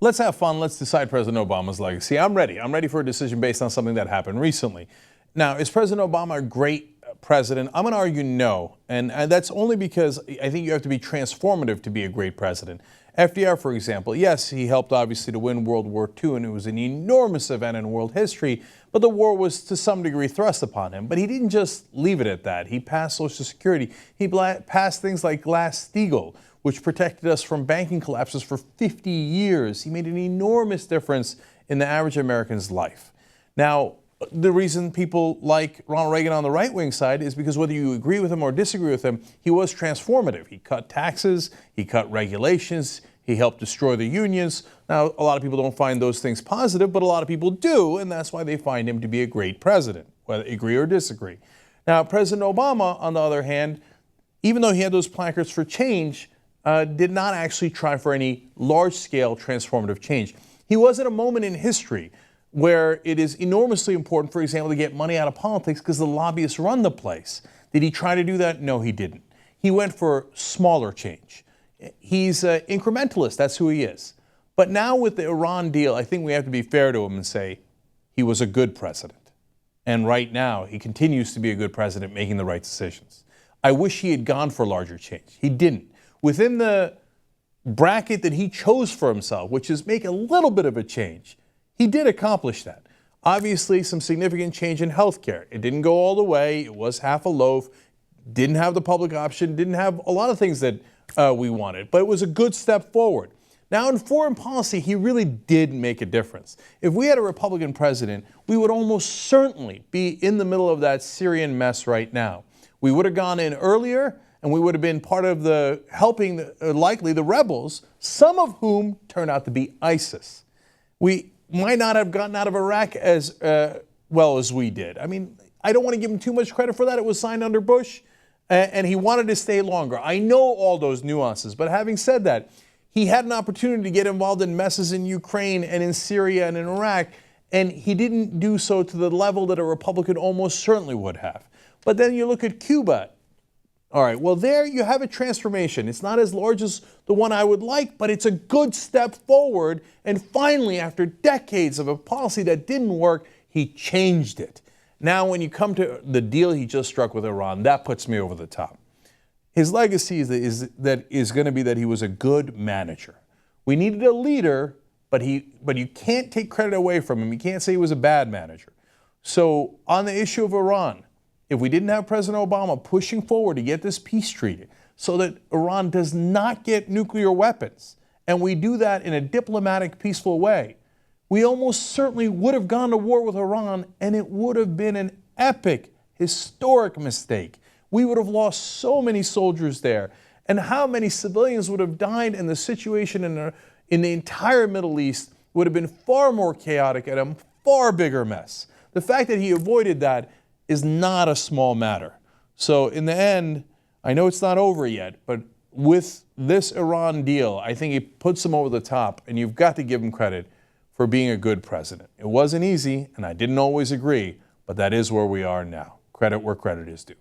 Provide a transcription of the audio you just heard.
Let's have fun. Let's decide President Obama's legacy. I'm ready. I'm ready for a decision based on something that happened recently. Now, is President Obama a great president? I'm going to argue no. And that's only because I think you have to be transformative to be a great president. FDR, for example, yes, he helped obviously to win World War II, and it was an enormous event in world history, but the war was to some degree thrust upon him. But he didn't just leave it at that. He passed Social Security. He passed things like Glass-Steagall, which protected us from banking collapses for 50 years. He made an enormous difference in the average American's life. Now, the reason people like Ronald Reagan on the right-wing side is because whether you agree with him or disagree with him, he was transformative. He cut taxes, he cut regulations, he helped destroy the unions. Now, a lot of people don't find those things positive, but a lot of people do, and that's why they find him to be a great president, whether agree or disagree. Now, President Obama, on the other hand, even though he had those placards for change, did not actually try for any large-scale transformative change. He was at a moment in history where it is enormously important, for example, to get money out of politics because the lobbyists run the place. Did he try to do that? No, he didn't. He went for smaller change. He's an incrementalist. That's who he is. But now with the Iran deal, I think we have to be fair to him and say he was a good president. And right now, he continues to be a good president, making the right decisions. I wish he had gone for larger change. He didn't. Within the bracket that he chose for himself, which is make a little bit of a change, he did accomplish that. Obviously, some significant change in health care. It didn't go all the way. It was half a loaf. Didn't have the public option. Didn't have a lot of things that we wanted. But it was a good step forward. Now, in foreign policy, he really did make a difference. If we had a Republican president, we would almost certainly be in the middle of that Syrian mess right now. We would have gone in earlier, and we would have been part of the helping, likely, the rebels, some of whom turned out to be ISIS. We might not have gotten out of Iraq as well as we did. I mean, I don't want to give him too much credit for that. It was signed under Bush, and he wanted to stay longer. I know all those nuances, but having said that, he had an opportunity to get involved in messes in Ukraine and in Syria and in Iraq, and he didn't do so to the level that a Republican almost certainly would have. But then you look at Cuba. All right, well, there you have a transformation. It's not as large as the one I would like, but it's a good step forward. And finally, after decades of a policy that didn't work, he changed it. Now, when you come to the deal he just struck with Iran, that puts me over the top. His legacy is going to be that he was a good manager. We needed a leader, but you can't take credit away from him. You can't say he was a bad manager. So on the issue of Iran, if we didn't have President Obama pushing forward to get this peace treaty so that Iran does not get nuclear weapons, and we do that in a diplomatic, peaceful way, we almost certainly would have gone to war with Iran, and it would have been an epic, historic mistake. We would have lost so many soldiers there, and how many civilians would have died, and the situation in the entire Middle East would have been far more chaotic and a far bigger mess. The fact that he avoided that is not a small matter. So in the end, I know it's not over yet, but with this Iran deal, I think it puts him over the top, and you've got to give him credit for being a good president. It wasn't easy, and I didn't always agree, but that is where we are now. Credit where credit is due.